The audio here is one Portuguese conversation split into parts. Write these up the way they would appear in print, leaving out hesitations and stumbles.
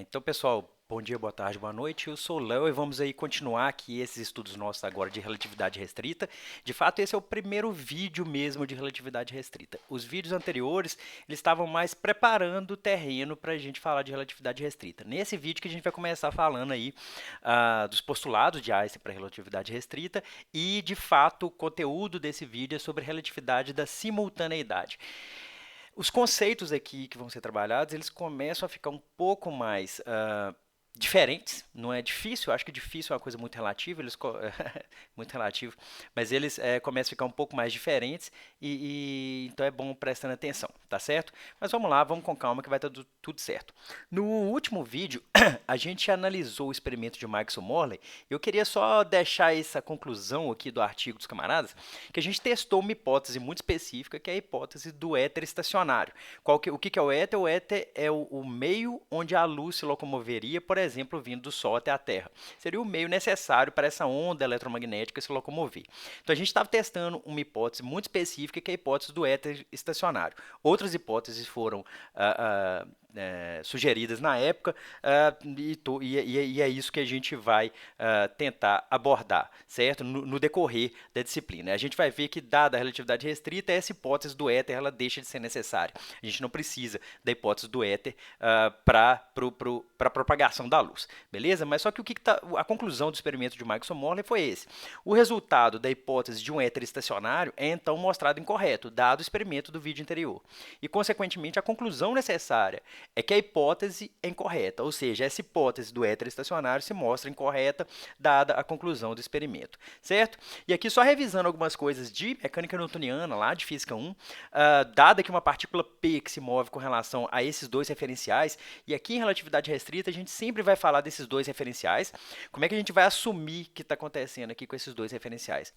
Então, pessoal, bom dia, boa tarde, boa noite. Eu sou o Léo e vamos aí continuar aqui esses estudos nossos agora de relatividade restrita. De fato, esse é o primeiro vídeo mesmo de relatividade restrita. Os vídeos anteriores, eles estavam mais preparando o terreno para a gente falar de relatividade restrita. Nesse vídeo que a gente vai começar falando aí dos postulados de Einstein para relatividade restrita e, de fato, o conteúdo desse vídeo é sobre relatividade da simultaneidade. Os conceitos aqui que vão ser trabalhados, eles começam a ficar um pouco mais diferentes. Não é difícil, eu acho que difícil é uma coisa muito relativa, muito relativo, mas eles começam a ficar um pouco mais diferentes então é bom prestando atenção, tá certo? Mas vamos lá, vamos com calma que vai estar tudo certo. No último vídeo, a gente analisou o experimento de Maxwell-Morley. Eu queria só deixar essa conclusão aqui do artigo dos camaradas, que a gente testou uma hipótese muito específica, que é a hipótese do éter estacionário. O que é o éter? O éter é o meio onde a luz se locomoveria, por exemplo, vindo do Sol até a Terra. Seria o meio necessário para essa onda eletromagnética se locomover. Então a gente estava testando uma hipótese muito específica, que é a hipótese do éter estacionário. Outras hipóteses foram sugeridas na época e é isso que a gente vai tentar abordar, certo? No decorrer da disciplina. A gente vai ver que, dada a relatividade restrita, essa hipótese do éter ela deixa de ser necessária. A gente não precisa da hipótese do éter para a propagação da luz, beleza? Mas só que a conclusão do experimento de Maxwell-Morley foi esse. O resultado da hipótese de um éter estacionário é então mostrado incorreto, dado o experimento do vídeo anterior. E, consequentemente, a conclusão necessária é que a hipótese é incorreta, ou seja, essa hipótese do éter estacionário se mostra incorreta, dada a conclusão do experimento, certo? E aqui só revisando algumas coisas de mecânica newtoniana, lá de física 1, dada que uma partícula P que se move com relação a esses dois referenciais, e aqui em relatividade restrita a gente sempre vai falar desses dois referenciais. Como é que a gente vai assumir que está acontecendo aqui com esses dois referenciais?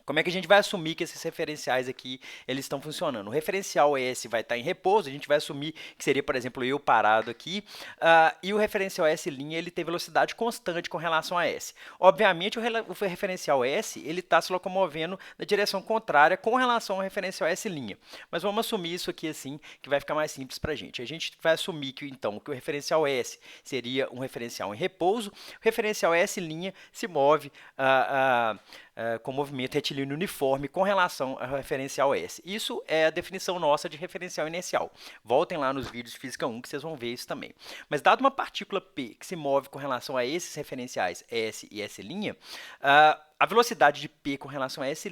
Como é que a gente vai assumir que esses referenciais aqui eles estão funcionando? O referencial S vai estar em repouso, a gente vai assumir que seria, por exemplo, eu parado aqui, e o referencial S' ele tem velocidade constante com relação a S. Obviamente, o referencial S ele está se locomovendo na direção contrária com relação ao referencial S'. Mas vamos assumir isso aqui assim, que vai ficar mais simples para a gente. A gente vai assumir que, então, que o referencial S seria um referencial em repouso, o referencial S' se move com movimento retilíneo uniforme com relação ao referencial S. Isso é a definição nossa de referencial inercial. Voltem lá nos vídeos de Física 1 que vocês vão ver isso também. Mas dado uma partícula P que se move com relação a esses referenciais S e S', a velocidade de P com relação a S'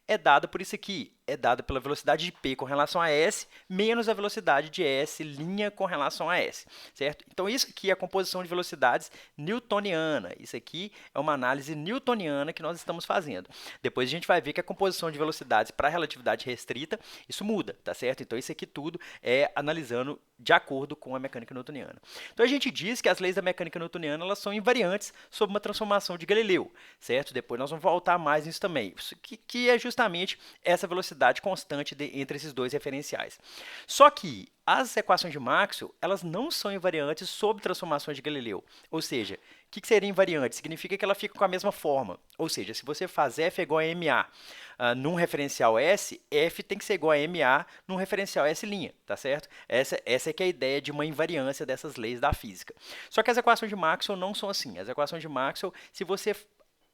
é dada por isso aqui, é dada pela velocidade de P com relação a S menos a velocidade de S' com relação a S, certo? Então isso aqui é a composição de velocidades newtoniana. Isso aqui é uma análise newtoniana que nós estamos fazendo. Depois a gente vai ver que a composição de velocidades para relatividade restrita, isso muda, tá certo? Então isso aqui tudo é analisando de acordo com a mecânica newtoniana. Então a gente diz que as leis da mecânica newtoniana elas são invariantes sob uma transformação de Galileu, certo? Depois nós vamos voltar mais nisso também, que é justamente essa velocidade constante entre esses dois referenciais. Só que as equações de Maxwell, elas não são invariantes sob transformações de Galileu. Ou seja, o que seria invariante? Significa que ela fica com a mesma forma. Ou seja, se você faz f igual a ma num referencial S, f tem que ser igual a ma num referencial S', tá certo? Essa é que é a ideia de uma invariância dessas leis da física. Só que as equações de Maxwell não são assim. As equações de Maxwell, se você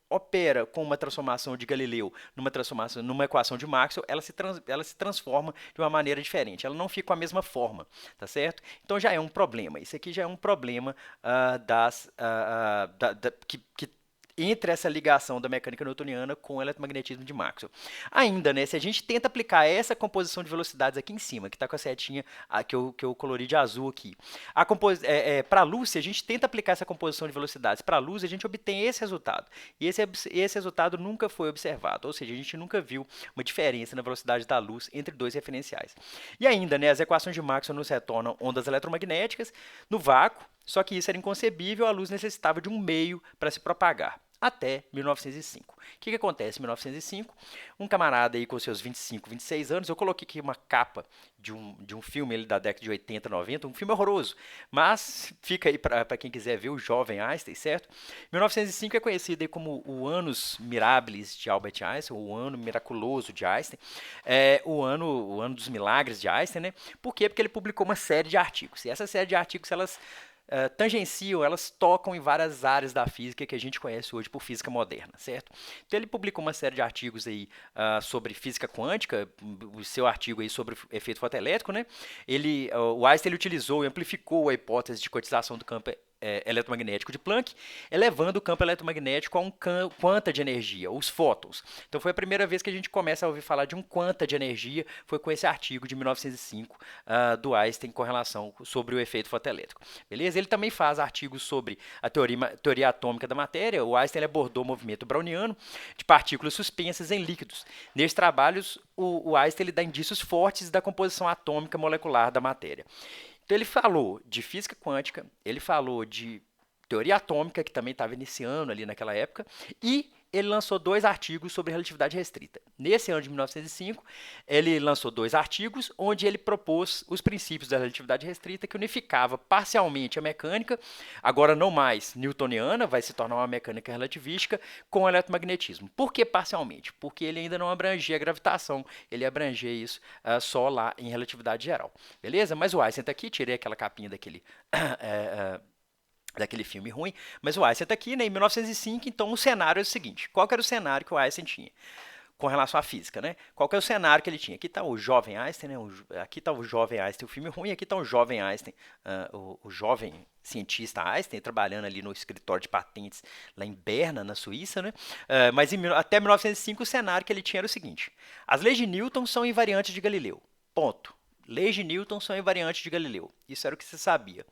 opera com uma transformação de Galileu numa equação de Maxwell, ela se transforma de uma maneira diferente. Ela não fica com a mesma forma, tá certo? Então já é um problema. Isso aqui já é um problema que entre essa ligação da mecânica newtoniana com o eletromagnetismo de Maxwell. Ainda, né, se a gente tenta aplicar essa composição de velocidades aqui em cima, que está com a setinha que eu colori de azul aqui, para a luz, se a gente tenta aplicar essa composição de velocidades para a luz, a gente obtém esse resultado. E esse resultado nunca foi observado, ou seja, a gente nunca viu uma diferença na velocidade da luz entre dois referenciais. E ainda, né, as equações de Maxwell nos retornam ondas eletromagnéticas no vácuo, só que isso era inconcebível, a luz necessitava de um meio para se propagar, até 1905. O que acontece em 1905? Um camarada aí com seus 25, 26 anos, eu coloquei aqui uma capa de um filme da década de 80, 90, um filme horroroso, mas fica aí para quem quiser ver o jovem Einstein, certo? 1905 é conhecido aí como o Annus Mirabilis de Albert Einstein, o ano miraculoso de Einstein, o ano dos milagres de Einstein, né? Por quê? Porque ele publicou uma série de artigos, e essa série de artigos, elas tangenciam, elas tocam em várias áreas da física que a gente conhece hoje por física moderna, certo? Então ele publicou uma série de artigos aí sobre física quântica, o seu artigo aí sobre efeito fotoelétrico, né? O Einstein ele utilizou e amplificou a hipótese de quantização do campo eletromagnético de Planck, elevando o campo eletromagnético a um quanta de energia, os fótons. Então foi a primeira vez que a gente começa a ouvir falar de um quanta de energia, foi com esse artigo de 1905 do Einstein com relação sobre o efeito fotoelétrico. Beleza? Ele também faz artigos sobre a teoria atômica da matéria. O Einstein abordou o movimento browniano de partículas suspensas em líquidos. Nesses trabalhos, o Einstein ele dá indícios fortes da composição atômica molecular da matéria. Então ele falou de física quântica, ele falou de teoria atômica, que também estava iniciando ali naquela época, e ele lançou 2 artigos sobre relatividade restrita. Nesse ano de 1905, ele lançou 2 artigos onde ele propôs os princípios da relatividade restrita que unificava parcialmente a mecânica, agora não mais newtoniana, vai se tornar uma mecânica relativística, com o eletromagnetismo. Por que parcialmente? Porque ele ainda não abrangia a gravitação, ele abrangia isso só lá em relatividade geral. Beleza? Mas o Einstein está aqui, tirei aquela capinha daquele filme ruim, mas o Einstein está aqui, né, em 1905, então o cenário é o seguinte, qual que era o cenário que o Einstein tinha com relação à física, né? Qual que é o cenário que ele tinha? Aqui está o jovem Einstein, né? Aqui está o jovem Einstein, o filme ruim, aqui está o jovem Einstein, o jovem cientista Einstein, trabalhando ali no escritório de patentes lá em Berna, na Suíça, né? Mas até 1905 o cenário que ele tinha era o seguinte, as leis de Newton são invariantes de Galileu, ponto. Leis de Newton são invariantes de Galileu, isso era o que se sabia.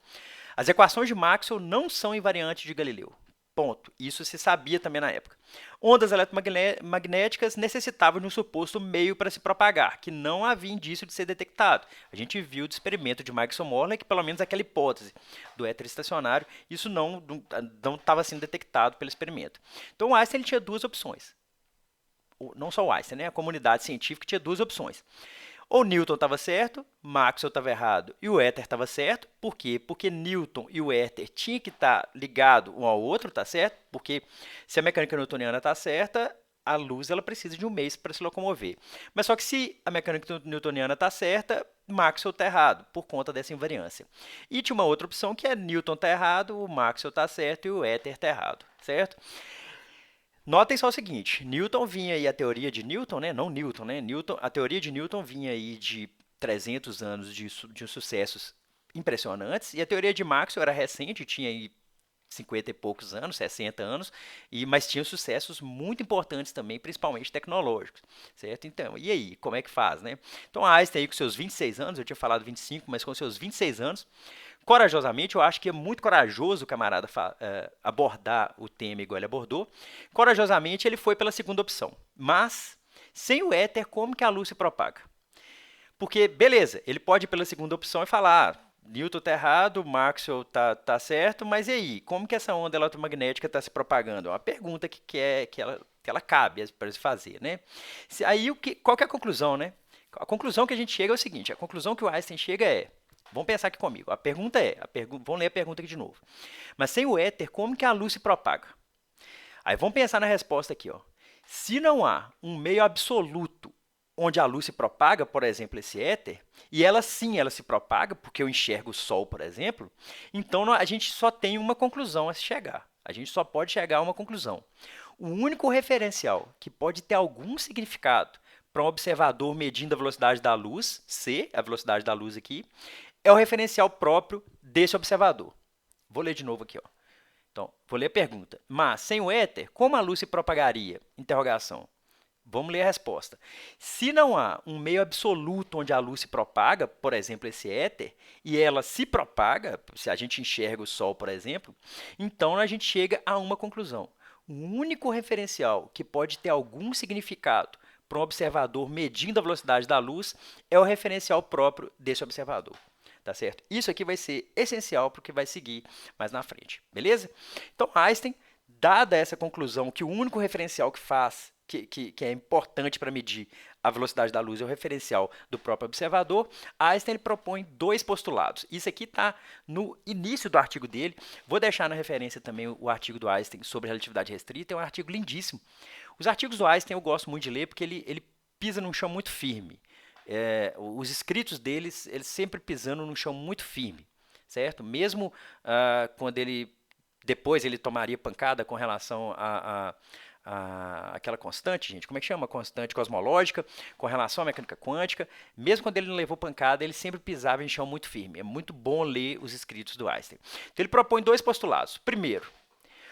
As equações de Maxwell não são invariantes de Galileu. Ponto. Isso se sabia também na época. Ondas eletromagnéticas necessitavam de um suposto meio para se propagar, que não havia indício de ser detectado. A gente viu do experimento de Maxwell-Morley que pelo menos aquela hipótese do éter estacionário, isso não estava sendo detectado pelo experimento. Então o Einstein ele tinha 2 opções. Não só o Einstein, né? A comunidade científica tinha 2 opções. Ou Newton estava certo, Maxwell estava errado e o éter estava certo. Por quê? Porque Newton e o éter tinham que estar ligados um ao outro, tá certo? Porque se a mecânica newtoniana está certa, a luz ela precisa de um meio para se locomover. Mas só que se a mecânica newtoniana está certa, Maxwell está errado, por conta dessa invariância. E tinha uma outra opção que é Newton está errado, o Maxwell está certo e o éter está errado, certo? Notem só o seguinte, Newton vinha aí a teoria de Newton, né? Não Newton, né? A teoria de Newton vinha aí de 300 anos de sucessos impressionantes e a teoria de Maxwell era recente, tinha aí 50 e poucos anos, 60 anos, mas tinha sucessos muito importantes também, principalmente tecnológicos, certo? Então, e aí, como é que faz, né? Então, a Einstein aí com seus 26 anos, eu tinha falado 25, mas com seus 26 anos, corajosamente, eu acho que é muito corajoso o camarada abordar o tema igual ele abordou. Corajosamente, ele foi pela segunda opção. Mas, sem o éter, como que a luz se propaga? Porque, beleza, ele pode ir pela segunda opção e falar, Newton está errado, Maxwell tá certo, mas e aí? Como que essa onda eletromagnética está se propagando? É uma pergunta que ela cabe para se fazer, né? Aí, qual que é a conclusão, né? A conclusão que a gente chega é o seguinte, a conclusão que o Einstein chega é, vamos pensar aqui comigo. A pergunta é, vamos ler a pergunta aqui de novo. Mas sem o éter, como que a luz se propaga? Aí vamos pensar na resposta aqui, ó. Se não há um meio absoluto onde a luz se propaga, por exemplo, esse éter, e ela sim, ela se propaga, porque eu enxergo o Sol, por exemplo, então a gente só tem uma conclusão a se chegar. A gente só pode chegar a uma conclusão. O único referencial que pode ter algum significado para um observador medindo a velocidade da luz, C, a velocidade da luz aqui, é o referencial próprio desse observador. Vou ler de novo aqui, ó. Então, vou ler a pergunta. Mas, sem o éter, como a luz se propagaria? Interrogação. Vamos ler a resposta. Se não há um meio absoluto onde a luz se propaga, por exemplo, esse éter, e ela se propaga, se a gente enxerga o Sol, por exemplo, então a gente chega a uma conclusão. O único referencial que pode ter algum significado para um observador medindo a velocidade da luz é o referencial próprio desse observador. Tá certo? Isso aqui vai ser essencial para o que vai seguir mais na frente, beleza? Então, Einstein, dada essa conclusão que o único referencial que é importante para medir a velocidade da luz é o referencial do próprio observador, Einstein propõe 2 postulados. Isso aqui está no início do artigo dele. Vou deixar na referência também o artigo do Einstein sobre relatividade restrita, é um artigo lindíssimo. Os artigos do Einstein eu gosto muito de ler porque ele pisa num chão muito firme. Os escritos deles, eles sempre pisando num chão muito firme, certo? Mesmo quando depois ele tomaria pancada com relação aquela constante, gente, como é que chama? Constante cosmológica, com relação à mecânica quântica, mesmo quando ele não levou pancada, ele sempre pisava em chão muito firme. É muito bom ler os escritos do Einstein. Então ele propõe dois postulados. Primeiro,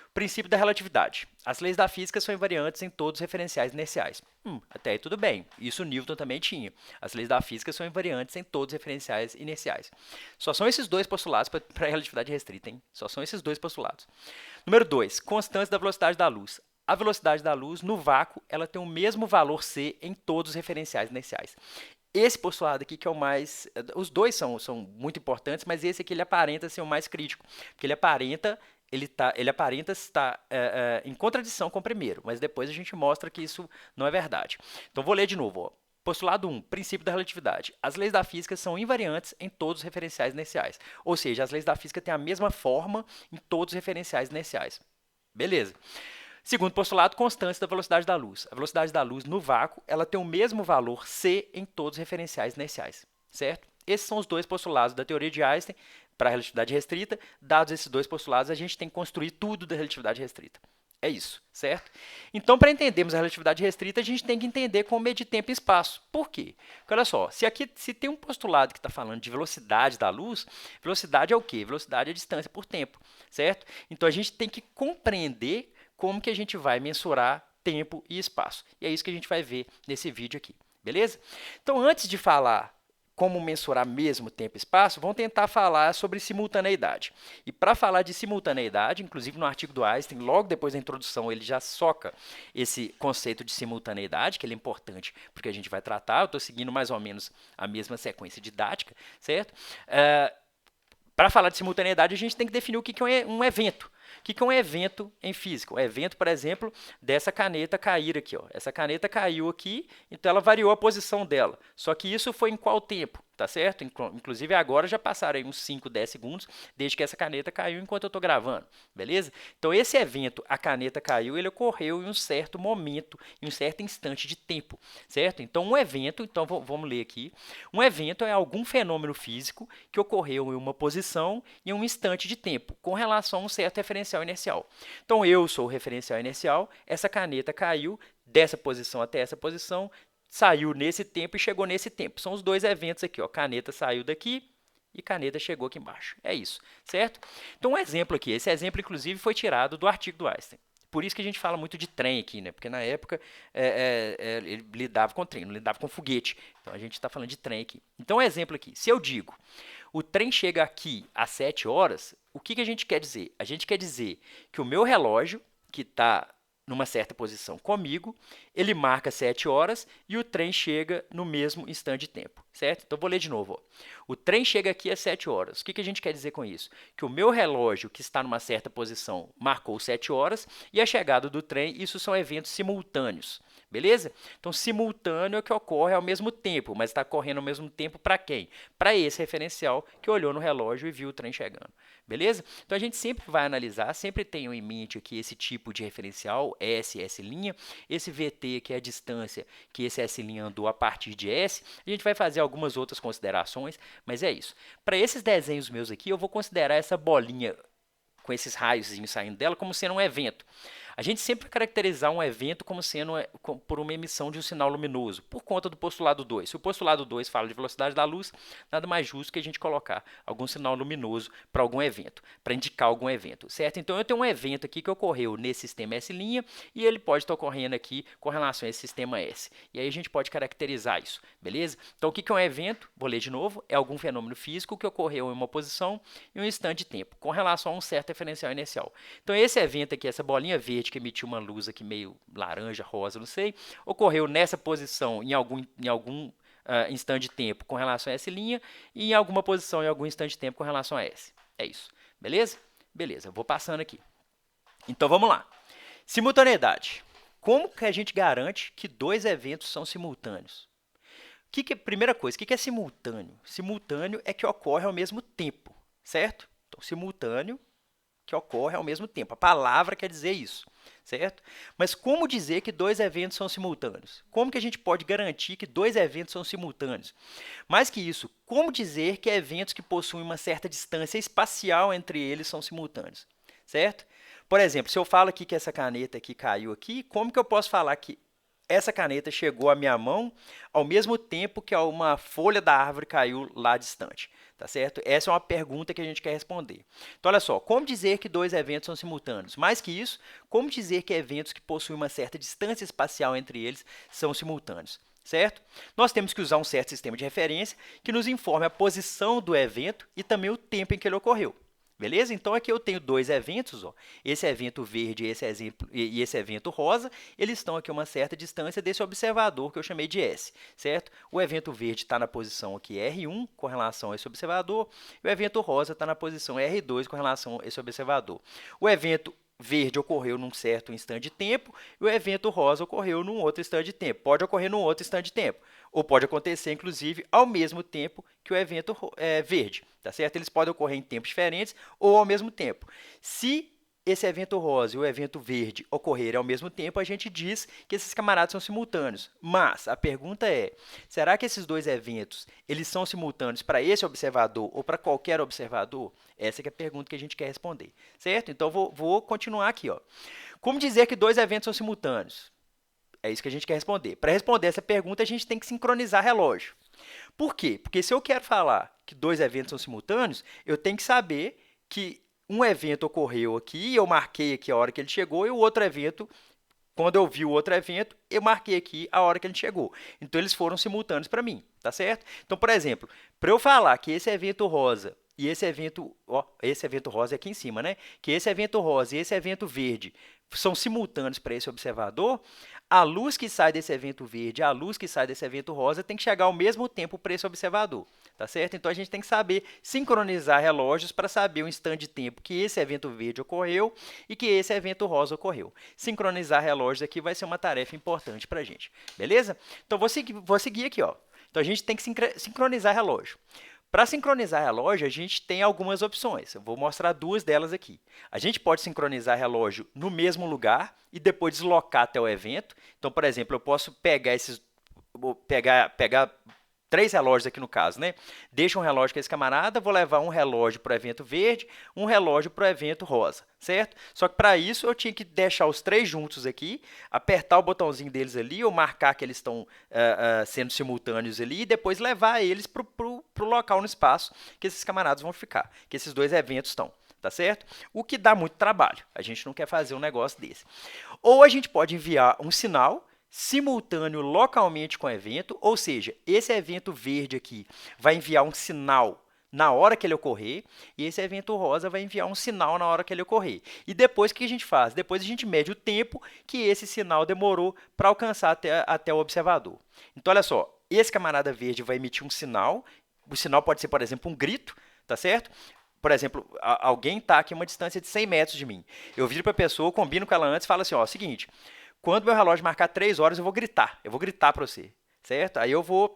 o princípio da relatividade. As leis da física são invariantes em todos os referenciais inerciais. Até aí tudo bem. Isso Newton também tinha. As leis da física são invariantes em todos os referenciais inerciais. Só são esses dois postulados para a relatividade restrita, hein? Só são esses dois postulados. Número 2, constância da velocidade da luz. A velocidade da luz, no vácuo, ela tem o mesmo valor c em todos os referenciais inerciais. Esse postulado aqui que é o mais... Os dois são muito importantes, mas esse aqui ele aparenta ser o mais crítico, porque ele aparenta estar em contradição com o primeiro, mas depois a gente mostra que isso não é verdade. Então, vou ler de novo. Ó. Postulado 1, princípio da relatividade. As leis da física são invariantes em todos os referenciais inerciais. Ou seja, as leis da física têm a mesma forma em todos os referenciais inerciais. Beleza. Segundo postulado, constância da velocidade da luz. A velocidade da luz no vácuo, ela tem o mesmo valor c em todos os referenciais inerciais, certo? Esses são os dois postulados da teoria de Einstein para a relatividade restrita. Dados esses dois postulados, a gente tem que construir tudo da relatividade restrita. É isso, certo? Então, para entendermos a relatividade restrita, a gente tem que entender como medir tempo e espaço. Por quê? Porque, olha só, se tem um postulado que está falando de velocidade da luz, velocidade é o quê? Velocidade é distância por tempo, certo? Então, a gente tem que compreender como que a gente vai mensurar tempo e espaço. E é isso que a gente vai ver nesse vídeo aqui, beleza? Então, antes de falar como mensurar mesmo tempo e espaço, vamos tentar falar sobre simultaneidade. E para falar de simultaneidade, inclusive no artigo do Einstein, logo depois da introdução, ele já soca esse conceito de simultaneidade, que ele é importante porque a gente vai tratar. Eu estou seguindo mais ou menos a mesma sequência didática, certo? Para falar de simultaneidade, a gente tem que definir o que é um evento. O que é um evento em física? Um evento, por exemplo, dessa caneta cair aqui. Ó. Essa caneta caiu aqui, então ela variou a posição dela. Só que isso foi em qual tempo? Tá certo? Inclusive agora já passaram aí uns 5, 10 segundos desde que essa caneta caiu enquanto eu estou gravando, beleza? Então esse evento, a caneta caiu, ele ocorreu em um certo momento, em um certo instante de tempo, certo? Então um evento, então vamos ler aqui, um evento é algum fenômeno físico que ocorreu em uma posição em um instante de tempo, com relação a um certo referencial inercial. Então eu sou o referencial inercial, essa caneta caiu dessa posição até essa posição, saiu nesse tempo e chegou nesse tempo. São os dois eventos aqui, ó. Caneta saiu daqui e caneta chegou aqui embaixo. É isso, certo? Então, um exemplo aqui. Esse exemplo, inclusive, foi tirado do artigo do Einstein. Por isso que a gente fala muito de trem aqui, né? Porque na época ele lidava com trem, não lidava com foguete. Então, a gente está falando de trem aqui. Então, um exemplo aqui. Se eu digo, o trem chega aqui às 7 horas, o que a gente quer dizer? A gente quer dizer que o meu relógio, que está numa certa posição comigo, ele marca 7 horas e o trem chega no mesmo instante de tempo, certo? Então, vou ler de novo. Ó. O trem chega aqui às 7 horas. O que a gente quer dizer com isso? Que o meu relógio, que está numa certa posição, marcou 7 horas e a chegada do trem, isso são eventos simultâneos, beleza? Então, simultâneo é o que ocorre ao mesmo tempo, mas está correndo ao mesmo tempo para quem? Para esse referencial que olhou no relógio e viu o trem chegando, beleza? Então, a gente sempre vai analisar, sempre tenham em mente aqui esse tipo de referencial, S, S', esse VT, que é a distância que esse S' andou a partir de S, a gente vai fazer algumas outras considerações, mas é isso. Para esses desenhos meus aqui, eu vou considerar essa bolinha com esses raios saindo dela como sendo um evento. A gente sempre vai caracterizar um evento como sendo por uma emissão de um sinal luminoso, por conta do postulado 2. Se o postulado 2 fala de velocidade da luz, nada mais justo que a gente colocar algum sinal luminoso para algum evento, para indicar algum evento, certo? Então, eu tenho um evento aqui que ocorreu nesse sistema S' e ele pode estar ocorrendo aqui com relação a esse sistema S. E aí a gente pode caracterizar isso, beleza? Então, o que é um evento? Vou ler de novo. É algum fenômeno físico que ocorreu em uma posição em um instante de tempo, com relação a um certo referencial inercial. Então, esse evento aqui, essa bolinha verde que emitiu uma luz aqui meio laranja, rosa, não sei, ocorreu nessa posição em algum instante de tempo com relação a S' e em alguma posição em algum instante de tempo com relação a S. É isso. Beleza? Beleza, vou passando aqui. Então, vamos lá. Simultaneidade. Como que a gente garante que dois eventos são simultâneos? Primeira coisa, o que é simultâneo? Simultâneo é que ocorre ao mesmo tempo, certo? Então, simultâneo que ocorre ao mesmo tempo. A palavra quer dizer isso, certo? Mas como dizer que dois eventos são simultâneos? Como que a gente pode garantir que dois eventos são simultâneos? Mais que isso, como dizer que eventos que possuem uma certa distância espacial entre eles são simultâneos, certo? Por exemplo, se eu falo aqui que essa caneta aqui caiu aqui, como que eu posso falar que essa caneta chegou à minha mão ao mesmo tempo que uma folha da árvore caiu lá distante, tá certo? Essa é uma pergunta que a gente quer responder. Então, olha só, como dizer que dois eventos são simultâneos? Mais que isso, como dizer que eventos que possuem uma certa distância espacial entre eles são simultâneos? Certo? Nós temos que usar um certo sistema de referência que nos informe a posição do evento e também o tempo em que ele ocorreu. Beleza? Então, aqui eu tenho dois eventos, ó. Esse evento verde e esse evento rosa, eles estão aqui a uma certa distância desse observador que eu chamei de S, certo? O evento verde está na posição aqui R1 com relação a esse observador, e o evento rosa está na posição R2 com relação a esse observador. O evento verde ocorreu num certo instante de tempo e o evento rosa ocorreu num outro instante de tempo. Pode ocorrer num outro instante de tempo, ou pode acontecer, inclusive, ao mesmo tempo que o evento verde, tá certo? Eles podem ocorrer em tempos diferentes ou ao mesmo tempo. Se esse evento rosa e o evento verde ocorrerem ao mesmo tempo, a gente diz que esses camaradas são simultâneos. Mas a pergunta é, será que esses dois eventos eles são simultâneos para esse observador ou para qualquer observador? Essa que é a pergunta que a gente quer responder, certo? Então, vou continuar aqui, ó. Como dizer que dois eventos são simultâneos? É isso que a gente quer responder. Para responder essa pergunta, a gente tem que sincronizar relógio. Por quê? Porque se eu quero falar que dois eventos são simultâneos, eu tenho que saber que um evento ocorreu aqui, eu marquei aqui a hora que ele chegou, e o outro evento, quando eu vi o outro evento, eu marquei aqui a hora que ele chegou. Então, eles foram simultâneos para mim, tá certo? Então, por exemplo, para eu falar que esse evento rosa e esse evento rosa é aqui em cima, né? Que esse evento rosa e esse evento verde são simultâneos para esse observador, a luz que sai desse evento verde e a luz que sai desse evento rosa tem que chegar ao mesmo tempo para esse observador, tá certo? Então, a gente tem que saber sincronizar relógios para saber o instante de tempo que esse evento verde ocorreu e que esse evento rosa ocorreu. Sincronizar relógios aqui vai ser uma tarefa importante para a gente, beleza? Então, vou seguir aqui, ó. Então, a gente tem que sincronizar relógio. Para sincronizar relógio, a gente tem algumas opções. Eu vou mostrar duas delas aqui. A gente pode sincronizar relógio no mesmo lugar e depois deslocar até o evento. Então, por exemplo, eu posso pegar três relógios aqui no caso, né? Deixa um relógio com esse camarada, vou levar um relógio para o evento verde, um relógio para o evento rosa, certo? Só que para isso eu tinha que deixar os três juntos aqui, apertar o botãozinho deles ali, ou marcar que eles estão sendo simultâneos ali, e depois levar eles para o local no espaço que esses camaradas vão ficar, que esses dois eventos estão. Tá certo? O que dá muito trabalho. A gente não quer fazer um negócio desse. Ou a gente pode enviar um sinal simultâneo localmente com o evento, ou seja, esse evento verde aqui vai enviar um sinal na hora que ele ocorrer, e esse evento rosa vai enviar um sinal na hora que ele ocorrer. E depois, o que a gente faz? Depois a gente mede o tempo que esse sinal demorou para alcançar até o observador. Então, olha só, esse camarada verde vai emitir um sinal, o sinal pode ser, por exemplo, um grito, tá certo? Por exemplo, alguém está aqui a uma distância de 100 metros de mim. Eu viro para a pessoa, combino com ela antes e falo assim, ó, seguinte, quando meu relógio marcar 3 horas, eu vou gritar para você, certo? Aí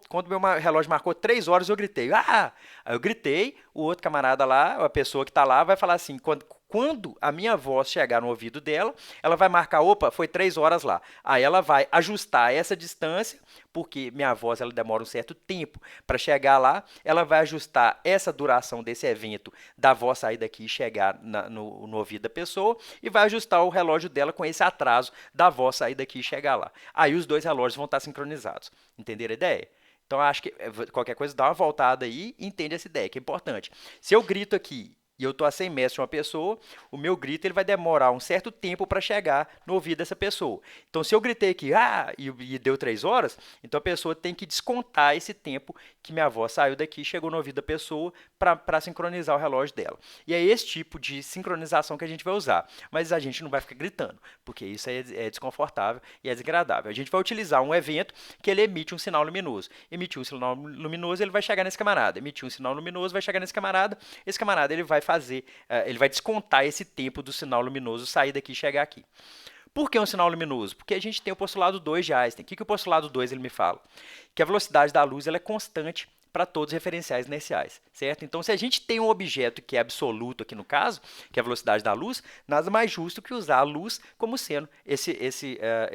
quando meu relógio marcou 3 horas, eu gritei, ah! Aí eu gritei, o outro camarada lá, a pessoa que está lá, vai falar assim, quando a minha voz chegar no ouvido dela, ela vai marcar, opa, foi 3 horas lá. Aí ela vai ajustar essa distância, porque minha voz ela demora um certo tempo para chegar lá, ela vai ajustar essa duração desse evento da voz sair daqui e chegar no ouvido da pessoa e vai ajustar o relógio dela com esse atraso da voz sair daqui e chegar lá. Aí os dois relógios vão estar sincronizados. Entenderam a ideia? Então, acho que qualquer coisa dá uma voltada aí e entende essa ideia, que é importante. Se eu grito aqui e eu estou a 100 metros de uma pessoa, o meu grito ele vai demorar um certo tempo para chegar no ouvido dessa pessoa. Então, se eu gritei aqui, e deu 3 horas, então a pessoa tem que descontar esse tempo que minha voz saiu daqui e chegou no ouvido da pessoa para sincronizar o relógio dela. E é esse tipo de sincronização que a gente vai usar. Mas a gente não vai ficar gritando, porque isso é desconfortável e é desagradável. A gente vai utilizar um evento que ele emite um sinal luminoso. Emitiu um sinal luminoso, ele vai chegar nesse camarada. Emitiu um sinal luminoso, vai chegar nesse camarada. Esse camarada ele vai ele vai descontar esse tempo do sinal luminoso sair daqui e chegar aqui. Por que um sinal luminoso? Porque a gente tem o postulado 2 de Einstein. O que o postulado 2 ele me fala? Que a velocidade da luz ela é constante para todos os referenciais inerciais, certo? Então, se a gente tem um objeto que é absoluto aqui no caso, que é a velocidade da luz, nada mais justo que usar a luz como sendo esse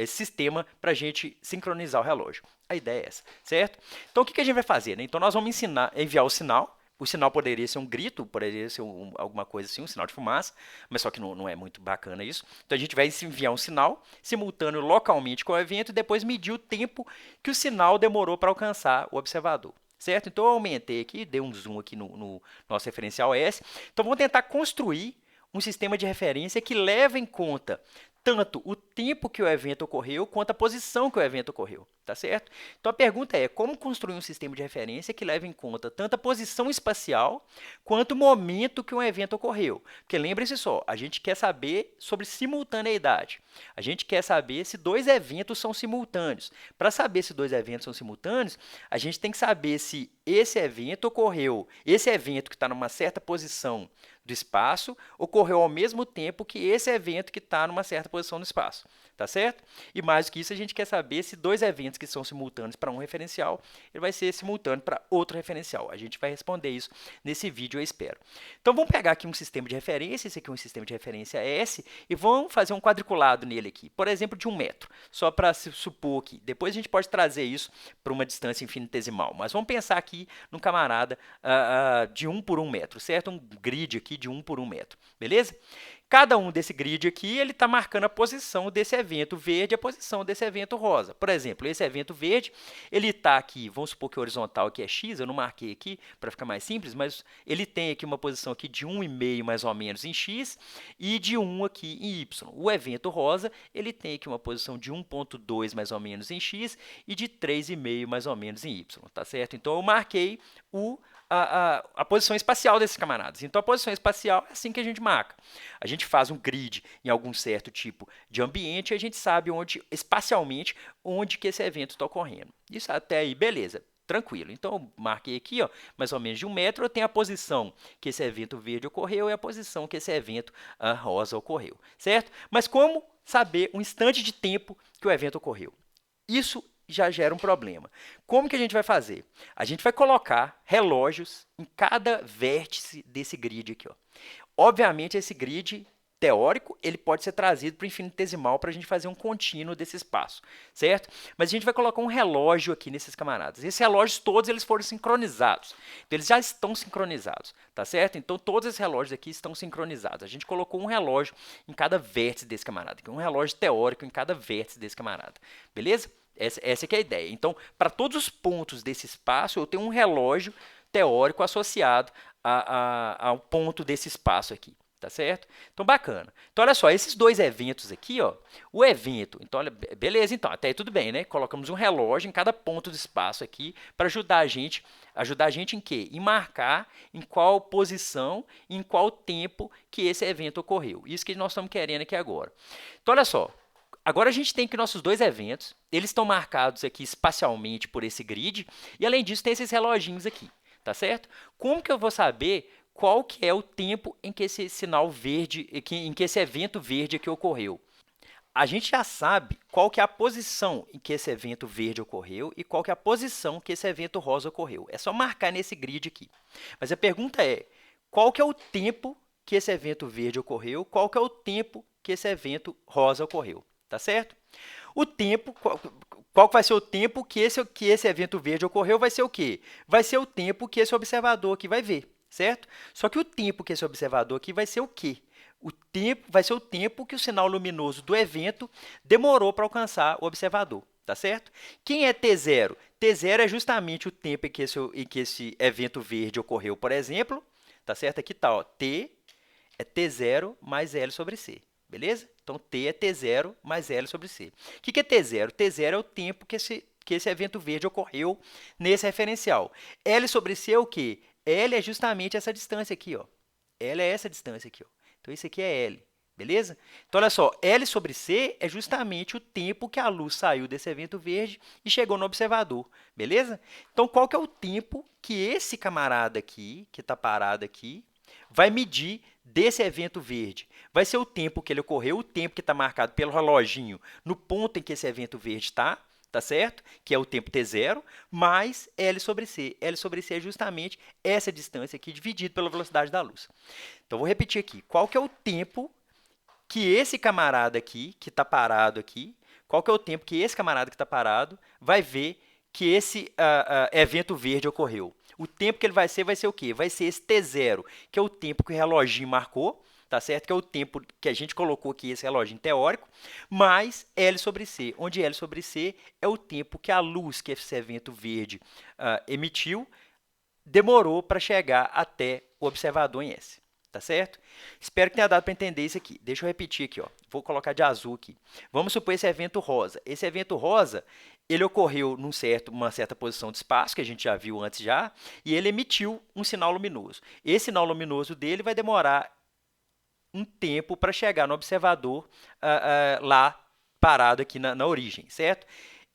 sistema para a gente sincronizar o relógio. A ideia é essa, certo? Então, o que a gente vai fazer, né? Então, nós vamos enviar o sinal. O sinal poderia ser um grito, poderia ser alguma coisa assim, um sinal de fumaça, mas só que não é muito bacana isso. Então, a gente vai enviar um sinal simultâneo localmente com o evento e depois medir o tempo que o sinal demorou para alcançar o observador. Certo? Então, eu aumentei aqui, dei um zoom aqui no nosso referencial S. Então, vamos tentar construir um sistema de referência que leva em conta tanto o tempo que o evento ocorreu, quanto a posição que o evento ocorreu, tá certo? Então, a pergunta é, como construir um sistema de referência que leve em conta tanto a posição espacial, quanto o momento que um evento ocorreu? Porque lembre-se só, a gente quer saber sobre simultaneidade. A gente quer saber se dois eventos são simultâneos. Para saber se dois eventos são simultâneos, a gente tem que saber se esse evento ocorreu, esse evento que está numa certa posição do espaço, ocorreu ao mesmo tempo que esse evento que está numa certa posição no espaço, tá certo? E mais do que isso, a gente quer saber se dois eventos que são simultâneos para um referencial, ele vai ser simultâneo para outro referencial. A gente vai responder isso nesse vídeo, eu espero. Então, vamos pegar aqui um sistema de referência, esse aqui é um sistema de referência S, e vamos fazer um quadriculado nele aqui, por exemplo, de 1 metro, só para se supor aqui. Depois a gente pode trazer isso para uma distância infinitesimal, mas vamos pensar aqui num camarada de 1 por 1 metro, certo? Um grid aqui de 1 por 1 metro, beleza? Cada um desse grid aqui, ele está marcando a posição desse evento verde e a posição desse evento rosa. Por exemplo, esse evento verde, ele está aqui, vamos supor que o horizontal aqui é x, eu não marquei aqui para ficar mais simples, mas ele tem aqui uma posição aqui de 1,5 mais ou menos em x e de 1 aqui em y. O evento rosa, ele tem aqui uma posição de 1,2 mais ou menos em x e de 3,5 mais ou menos em y, tá certo? Então, eu marquei a posição espacial desses camaradas. Então, a posição espacial é assim que a gente marca. A gente faz um grid em algum certo tipo de ambiente e a gente sabe espacialmente, onde que esse evento está ocorrendo. Isso até aí, beleza. Tranquilo. Então, eu marquei aqui, ó, mais ou menos de 1 metro, eu tenho a posição que esse evento verde ocorreu e a posição que esse evento rosa ocorreu, certo? Mas como saber um instante de tempo que o evento ocorreu? Isso já gera um problema. Como que a gente vai fazer? A gente vai colocar relógios em cada vértice desse grid aqui, ó. Obviamente, esse grid teórico, ele pode ser trazido para o infinitesimal para a gente fazer um contínuo desse espaço, certo? Mas a gente vai colocar um relógio aqui nesses camaradas. Esses relógios todos, eles foram sincronizados. Então, eles já estão sincronizados, tá certo? Então, todos esses relógios aqui estão sincronizados. A gente colocou um relógio em cada vértice desse camarada, um relógio teórico em cada vértice desse camarada, beleza? Essa que é a ideia. Então, para todos os pontos desse espaço, eu tenho um relógio teórico associado ao ponto desse espaço aqui, tá certo? Então, bacana. Então, olha só, esses dois eventos aqui, ó, o evento, então, olha, beleza, então, até aí tudo bem, né? Colocamos um relógio em cada ponto do espaço aqui para ajudar a gente em quê? Em marcar em qual posição, em qual tempo que esse evento ocorreu. Isso que nós estamos querendo aqui agora. Então, olha só, agora a gente tem que nossos dois eventos, eles estão marcados aqui espacialmente por esse grid, e além disso tem esses reloginhos aqui, tá certo? Como que eu vou saber qual que é o tempo em que esse sinal verde, em que esse evento verde aqui ocorreu? A gente já sabe qual que é a posição em que esse evento verde ocorreu e qual que é a posição que esse evento rosa ocorreu. É só marcar nesse grid aqui. Mas a pergunta é, qual que é o tempo que esse evento verde ocorreu, qual que é o tempo que esse evento rosa ocorreu? Tá certo? O tempo, qual vai ser o tempo que esse evento verde ocorreu, vai ser o quê? Vai ser o tempo que esse observador aqui vai ver, certo? Só que o tempo que esse observador aqui vai ser o quê? O tempo vai ser o tempo que o sinal luminoso do evento demorou para alcançar o observador, tá certo? Quem é T0? T0 é justamente o tempo em que esse evento verde ocorreu, por exemplo, tá certo? Aqui está, ó, T é T0 mais L sobre C. Beleza? Então, T é T0 mais L sobre C. O que é T0? T0 é o tempo que esse evento verde ocorreu nesse referencial. L sobre C é o quê? L é justamente essa distância aqui, ó. L é essa distância aqui, ó. Então, isso aqui é L, beleza? Então, olha só, L sobre C é justamente o tempo que a luz saiu desse evento verde e chegou no observador, beleza? Então, qual que é o tempo que esse camarada aqui, que está parado aqui, vai medir desse evento verde? Vai ser o tempo que ele ocorreu, o tempo que está marcado pelo reloginho no ponto em que esse evento verde está, tá certo? Que é o tempo t0, mais L sobre C. L sobre C é justamente essa distância aqui dividida pela velocidade da luz. Então, vou repetir aqui. Qual que é o tempo que esse camarada aqui, que está parado aqui, qual que é o tempo que esse camarada que está parado vai ver que esse evento verde ocorreu? O tempo que ele vai ser o quê? Vai ser esse t0, que é o tempo que o reloginho marcou, tá certo? Que é o tempo que a gente colocou aqui, esse reloginho teórico, mais L sobre C, onde L sobre C é o tempo que a luz que esse evento verde emitiu demorou para chegar até o observador em S. Tá certo? Espero que tenha dado para entender isso aqui. Deixa eu repetir aqui, ó. Vou colocar de azul aqui. Vamos supor esse evento rosa. Esse evento rosa, ele ocorreu uma certa posição de espaço, que a gente já viu antes já, e ele emitiu um sinal luminoso. Esse sinal luminoso dele vai demorar um tempo para chegar no observador lá parado aqui na origem, certo?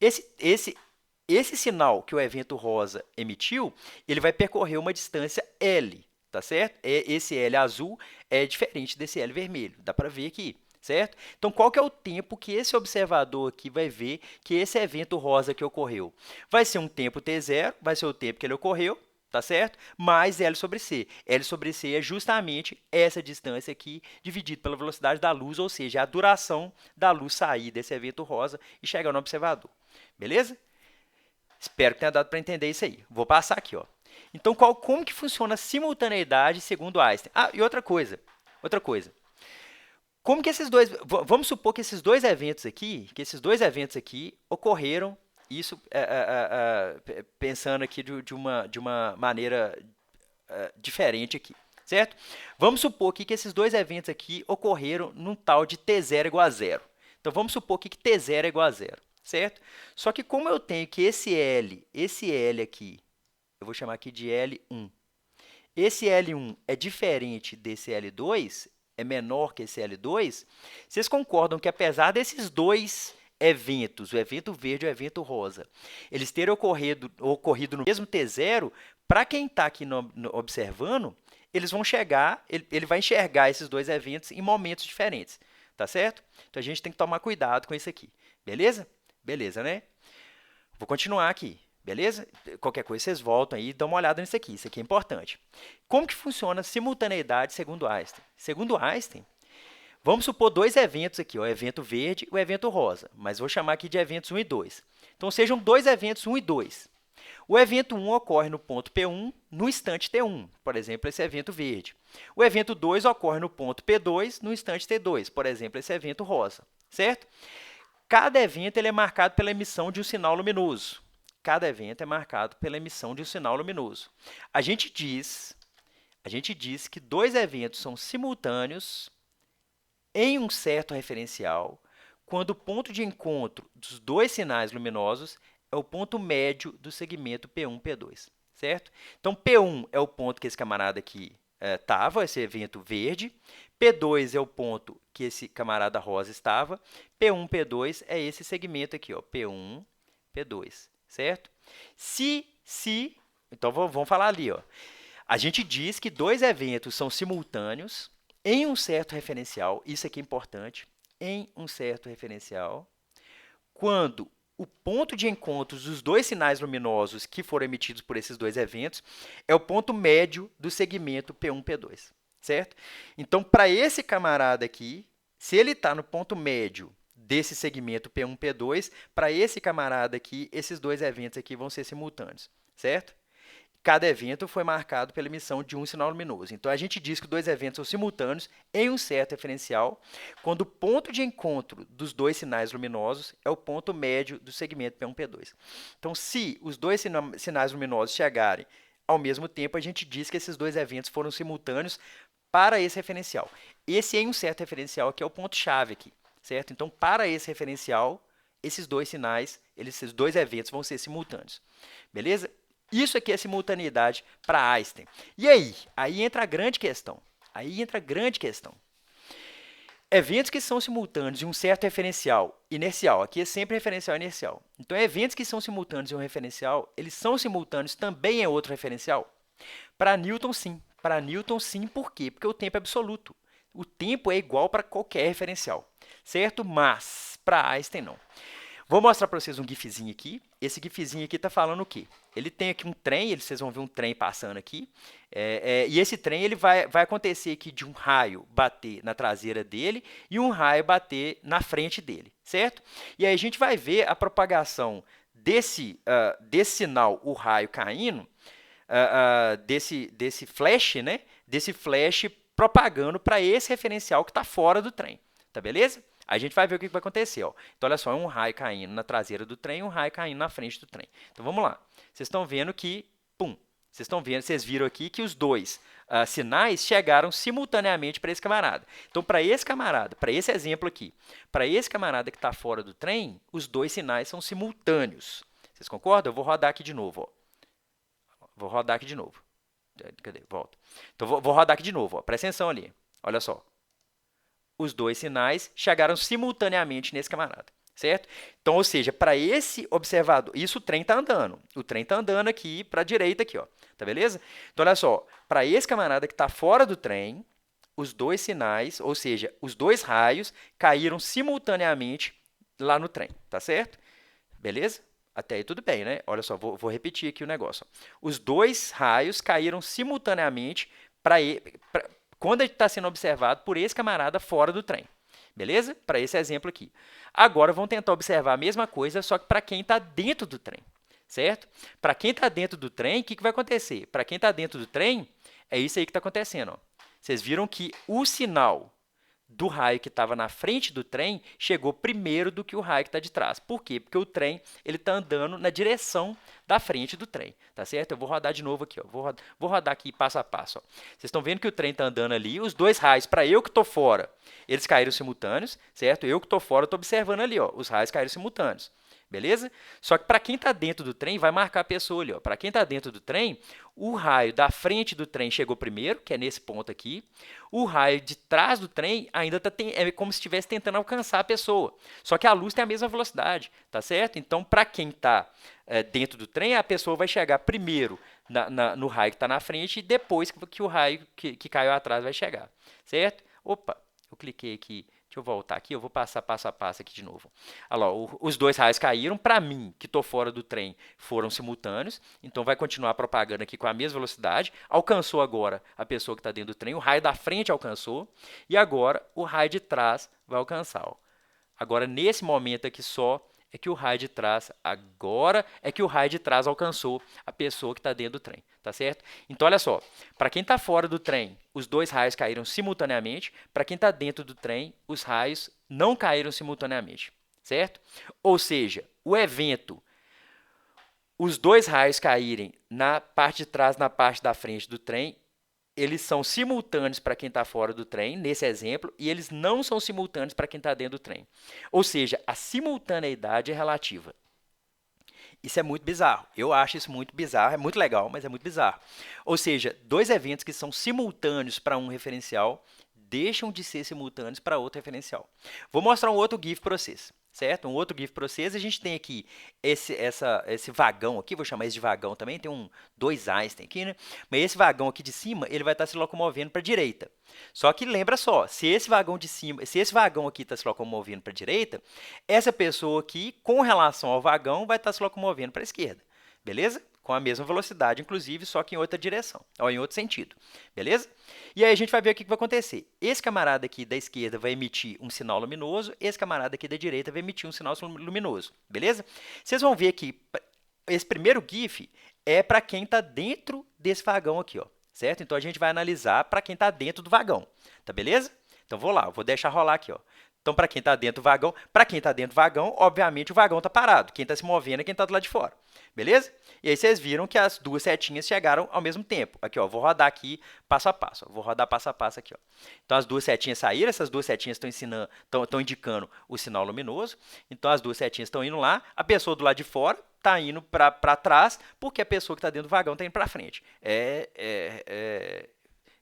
Esse sinal que o evento rosa emitiu, ele vai percorrer uma distância L, tá certo? Esse L azul é diferente desse L vermelho, dá para ver aqui, certo? Então, qual que é o tempo que esse observador aqui vai ver que esse evento rosa que ocorreu? Vai ser um tempo t0, vai ser o tempo que ele ocorreu, tá certo? Mais L sobre C. L sobre C é justamente essa distância aqui, dividido pela velocidade da luz, ou seja, a duração da luz sair desse evento rosa e chegar no observador. Beleza? Espero que tenha dado para entender isso aí. Vou passar aqui, ó. Então, como que funciona a simultaneidade segundo Einstein? Ah, e outra coisa. Como que vamos supor que esses dois eventos aqui ocorreram, isso pensando aqui de uma maneira diferente aqui, certo? Vamos supor aqui que esses dois eventos aqui ocorreram num tal de t0 igual a 0. Então, vamos supor aqui que t0 é igual a 0, certo? Só que como eu tenho que esse L aqui, eu vou chamar aqui de L1. Esse L1 é diferente desse L2, é menor que esse L2, vocês concordam que apesar desses dois eventos, o evento verde e o evento rosa, eles terem ocorrido no mesmo t0, para quem está aqui observando, eles vão ele vai enxergar esses dois eventos em momentos diferentes, tá certo? Então, a gente tem que tomar cuidado com isso aqui, beleza? Beleza, né? Vou continuar aqui, beleza? Qualquer coisa, vocês voltam aí e dão uma olhada nisso aqui. Isso aqui é importante. Como que funciona a simultaneidade segundo Einstein? Segundo Einstein, vamos supor dois eventos aqui, o evento verde e o evento rosa, mas vou chamar aqui de eventos 1 e 2. Então, sejam dois eventos 1 e 2. O evento 1 ocorre no ponto P1 no instante T1, por exemplo, esse evento verde. O evento 2 ocorre no ponto P2 no instante T2, por exemplo, esse evento rosa, certo? Cada evento ele é marcado pela emissão de um sinal luminoso. Cada evento é marcado pela emissão de um sinal luminoso. A gente diz que dois eventos são simultâneos em um certo referencial quando o ponto de encontro dos dois sinais luminosos é o ponto médio do segmento P1, P2, certo? Então, P1 é o ponto que esse camarada aqui estava, esse evento verde. P2 é o ponto que esse camarada rosa estava. P1, P2 é esse segmento aqui, ó, P1, P2, certo? Então, vamos falar ali, ó. A gente diz que dois eventos são simultâneos em um certo referencial, isso aqui é importante, em um certo referencial, quando o ponto de encontro dos dois sinais luminosos que foram emitidos por esses dois eventos é o ponto médio do segmento P1, P2, certo? Então, para esse camarada aqui, se ele está no ponto médio desse segmento P1, P2, para esse camarada aqui, esses dois eventos aqui vão ser simultâneos, certo? Cada evento foi marcado pela emissão de um sinal luminoso. Então, a gente diz que dois eventos são simultâneos em um certo referencial, quando o ponto de encontro dos dois sinais luminosos é o ponto médio do segmento P1, P2. Então, se os dois sinais luminosos chegarem ao mesmo tempo, a gente diz que esses dois eventos foram simultâneos para esse referencial. Esse em um certo referencial aqui é o ponto-chave aqui, certo? Então, para esse referencial, esses dois sinais, esses dois eventos vão ser simultâneos. Beleza? Isso aqui é simultaneidade para Einstein. E aí? Aí entra a grande questão. Eventos que são simultâneos em um certo referencial inercial. Aqui é sempre referencial inercial. Então, eventos que são simultâneos em um referencial, eles são simultâneos também em outro referencial? Para Newton, sim. Para Newton, sim. Por quê? Porque o tempo é absoluto. O tempo é igual para qualquer referencial, certo? Mas, para Einstein, não. Vou mostrar para vocês um gifzinho aqui. Esse gifzinho aqui está falando o quê? Ele tem aqui um trem, vocês vão ver um trem passando aqui. E esse trem ele vai acontecer aqui de um raio bater na traseira dele e um raio bater na frente dele, certo? E aí a gente vai ver a propagação desse sinal, o raio caindo, desse flash, né? Desse flash propagando para esse referencial que está fora do trem, tá beleza? A gente vai ver o que vai acontecer, ó. Então, olha só, é um raio caindo na traseira do trem e um raio caindo na frente do trem. Então, vamos lá. Vocês estão vendo que, pum, vocês viram aqui que os dois sinais chegaram simultaneamente para esse camarada. Então, para esse camarada, para esse exemplo aqui, para esse camarada que está fora do trem, os dois sinais são simultâneos. Vocês concordam? Eu vou rodar aqui de novo, ó. Vou rodar aqui de novo. Cadê? Volta. Então, vou rodar aqui de novo, ó. Presta atenção ali. Olha só. Os dois sinais chegaram simultaneamente nesse camarada, certo? Então, ou seja, para esse observador, isso o trem está andando. O trem está andando aqui para a direita, aqui, ó, tá beleza? Então, olha só, para esse camarada que está fora do trem, os dois sinais, ou seja, os dois raios, caíram simultaneamente lá no trem, tá certo? Beleza? Até aí tudo bem, né? Olha só, vou repetir aqui o negócio. Os dois raios caíram simultaneamente quando ele está sendo observado por esse camarada fora do trem. Beleza? Para esse exemplo aqui. Agora, vamos tentar observar a mesma coisa, só que para quem está dentro do trem. Certo? Para quem está dentro do trem, o que vai acontecer? Para quem está dentro do trem, é isso aí que está acontecendo. Ó. Vocês viram que o sinal do raio que estava na frente do trem chegou primeiro do que o raio que está de trás. Por quê? Porque o trem está andando na direção da frente do trem, tá certo? Eu vou rodar de novo aqui, ó. Vou rodar aqui passo a passo. Ó. Vocês estão vendo que o trem está andando ali, os dois raios, para eu que estou fora, eles caíram simultâneos, certo? Eu que estou fora, estou observando ali, ó, os raios caíram simultâneos. Beleza? Só que para quem está dentro do trem, vai marcar a pessoa ali. Para quem está dentro do trem, o raio da frente do trem chegou primeiro, que é nesse ponto aqui. O raio de trás do trem ainda é como se estivesse tentando alcançar a pessoa. Só que a luz tem a mesma velocidade, tá certo? Então, para quem está dentro do trem, a pessoa vai chegar primeiro no raio que está na frente e depois que o raio que caiu atrás vai chegar, certo? Opa, eu cliquei aqui. Deixa eu voltar aqui, eu vou passar passo a passo aqui de novo. Olha lá, os dois raios caíram. Para mim, que estou fora do trem, foram simultâneos. Então, vai continuar propagando aqui com a mesma velocidade. Alcançou agora a pessoa que está dentro do trem. O raio da frente alcançou. E agora, o raio de trás vai alcançar. Ó. Agora, nesse momento aqui só, é que o raio de trás, agora é que o raio de trás alcançou a pessoa que está dentro do trem, tá certo? Então, olha só, para quem está fora do trem, os dois raios caíram simultaneamente, para quem está dentro do trem, os raios não caíram simultaneamente, certo? Ou seja, o evento, os dois raios caírem na parte de trás, na parte da frente do trem, eles são simultâneos para quem está fora do trem, nesse exemplo, e eles não são simultâneos para quem está dentro do trem. Ou seja, a simultaneidade é relativa. Isso é muito bizarro. Eu acho isso muito bizarro. É muito legal, mas é muito bizarro. Ou seja, dois eventos que são simultâneos para um referencial deixam de ser simultâneos para outro referencial. Vou mostrar um outro GIF para vocês. Certo? Um outro GIF para vocês. A gente tem aqui esse vagão aqui, vou chamar esse de vagão também, tem dois Einstein aqui, né? Mas esse vagão aqui de cima, ele vai estar se locomovendo para a direita. Só que lembra só, se esse vagão aqui está se locomovendo para a direita, essa pessoa aqui, com relação ao vagão, vai estar se locomovendo para a esquerda. Beleza? Com a mesma velocidade, inclusive, só que em outra direção, ou em outro sentido, beleza? E aí a gente vai ver o que vai acontecer. Esse camarada aqui da esquerda vai emitir um sinal luminoso, esse camarada aqui da direita vai emitir um sinal luminoso, beleza? Vocês vão ver que esse primeiro GIF é para quem está dentro desse vagão aqui, ó, certo? Então, a gente vai analisar para quem está dentro do vagão, tá beleza? Então, vou lá, vou deixar rolar aqui, ó. Então, para quem está dentro do vagão, obviamente o vagão está parado. Quem está se movendo é quem está do lado de fora. Beleza? E aí vocês viram que as duas setinhas chegaram ao mesmo tempo. Aqui, ó, vou rodar aqui passo a passo. Vou rodar passo a passo aqui, ó. Então, as duas setinhas saíram, essas duas setinhas estão indicando o sinal luminoso. Então, as duas setinhas estão indo lá, a pessoa do lado de fora está indo para trás, porque a pessoa que está dentro do vagão está indo para frente.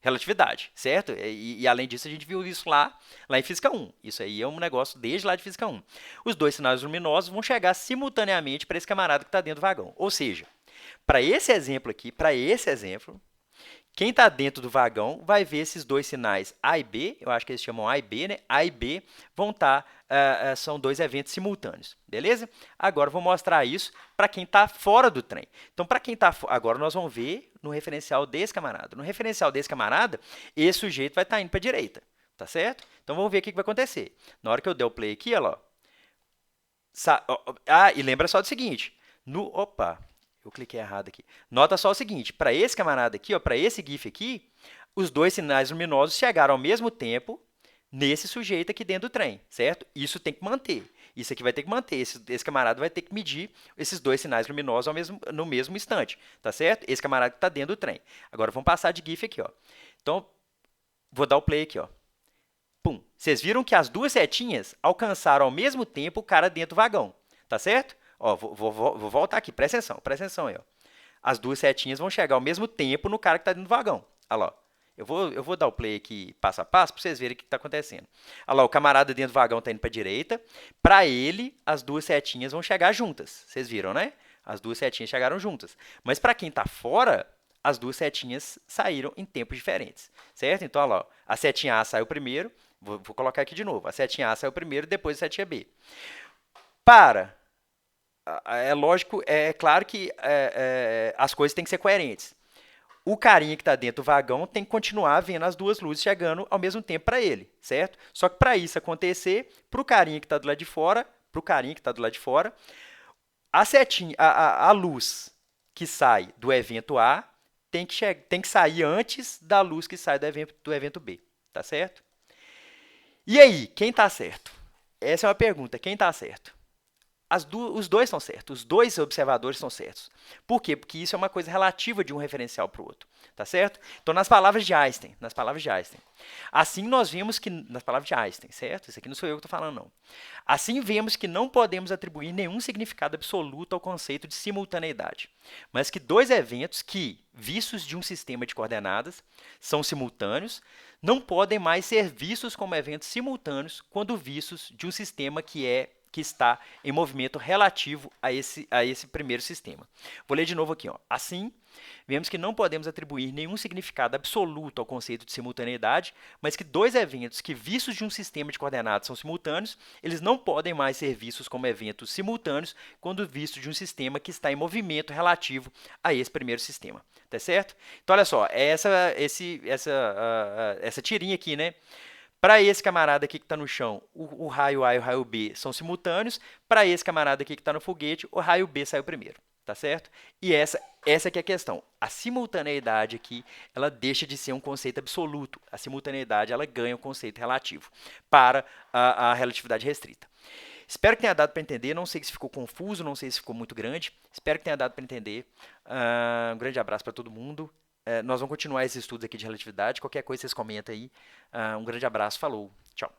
Relatividade, certo? E além disso, a gente viu isso lá em Física 1. Isso aí é um negócio desde lá de Física 1. Os dois sinais luminosos vão chegar simultaneamente para esse camarada que está dentro do vagão. Ou seja, para esse exemplo aqui, Quem está dentro do vagão vai ver esses dois sinais A e B, eu acho que eles chamam A e B, né? A e B vão estar, são dois eventos simultâneos, beleza? Agora eu vou mostrar isso para quem está fora do trem. Então, para quem está agora nós vamos ver no referencial desse camarada. No referencial desse camarada, esse sujeito vai estar indo para a direita, tá certo? Então, vamos ver o que vai acontecer. Na hora que eu der o play aqui, olha lá, e lembra só do seguinte, opa, eu cliquei errado aqui. Nota só o seguinte, para esse camarada aqui, para esse GIF aqui, os dois sinais luminosos chegaram ao mesmo tempo nesse sujeito aqui dentro do trem, certo? Isso tem que manter. Isso aqui vai ter que manter. Esse camarada vai ter que medir esses dois sinais luminosos no mesmo instante, tá certo? Esse camarada que está dentro do trem. Agora vamos passar de GIF aqui, ó. Então, vou dar o play aqui, ó. Pum. Vocês viram que as duas setinhas alcançaram ao mesmo tempo o cara dentro do vagão, tá certo? Ó, vou voltar aqui, presta atenção aí, ó. As duas setinhas vão chegar ao mesmo tempo no cara que está dentro do vagão. Olha lá, ó. Eu vou dar o play aqui passo a passo para vocês verem o que está acontecendo. Olha lá, o camarada dentro do vagão está indo para a direita. Para ele, as duas setinhas vão chegar juntas. Vocês viram, né? As duas setinhas chegaram juntas. Mas para quem está fora, as duas setinhas saíram em tempos diferentes, certo? Então, olha lá, ó, a setinha A saiu primeiro. Vou colocar aqui de novo. A setinha A saiu primeiro, depois a setinha B. É lógico, é claro que as coisas têm que ser coerentes. O carinha que está dentro do vagão tem que continuar vendo as duas luzes chegando ao mesmo tempo para ele, certo? Só que para isso acontecer, para o carinha que está do lado de fora, a setinha, a luz que sai do evento A tem que sair antes da luz que sai do evento B, tá certo? E aí, quem está certo? Essa é uma pergunta, quem está certo? Os dois estão certos, os dois observadores estão certos. Por quê? Porque isso é uma coisa relativa de um referencial para o outro, tá certo? Então, nas palavras de Einstein, assim nós vimos que, nas palavras de Einstein, certo? Isso aqui não sou eu que estou falando, não. Assim vemos que não podemos atribuir nenhum significado absoluto ao conceito de simultaneidade, mas que dois eventos que, vistos de um sistema de coordenadas, são simultâneos, não podem mais ser vistos como eventos simultâneos quando vistos de um sistema que está em movimento relativo a esse primeiro sistema. Vou ler de novo aqui. Ó. Assim, vemos que não podemos atribuir nenhum significado absoluto ao conceito de simultaneidade, mas que dois eventos que, vistos de um sistema de coordenadas, são simultâneos, eles não podem mais ser vistos como eventos simultâneos quando vistos de um sistema que está em movimento relativo a esse primeiro sistema. Tá certo? Então, olha só, essa tirinha aqui, né? Para esse camarada aqui que está no chão, o raio A e o raio B são simultâneos. Para esse camarada aqui que está no foguete, o raio B saiu primeiro, tá certo? E essa que é a questão. A simultaneidade aqui, ela deixa de ser um conceito absoluto. A simultaneidade, ela ganha um conceito relativo para a relatividade restrita. Espero que tenha dado para entender. Não sei se ficou confuso, não sei se ficou muito grande. Espero que tenha dado para entender. Um grande abraço para todo mundo. Nós vamos continuar esses estudos aqui de relatividade. Qualquer coisa vocês comentam aí. Um grande abraço, falou, tchau.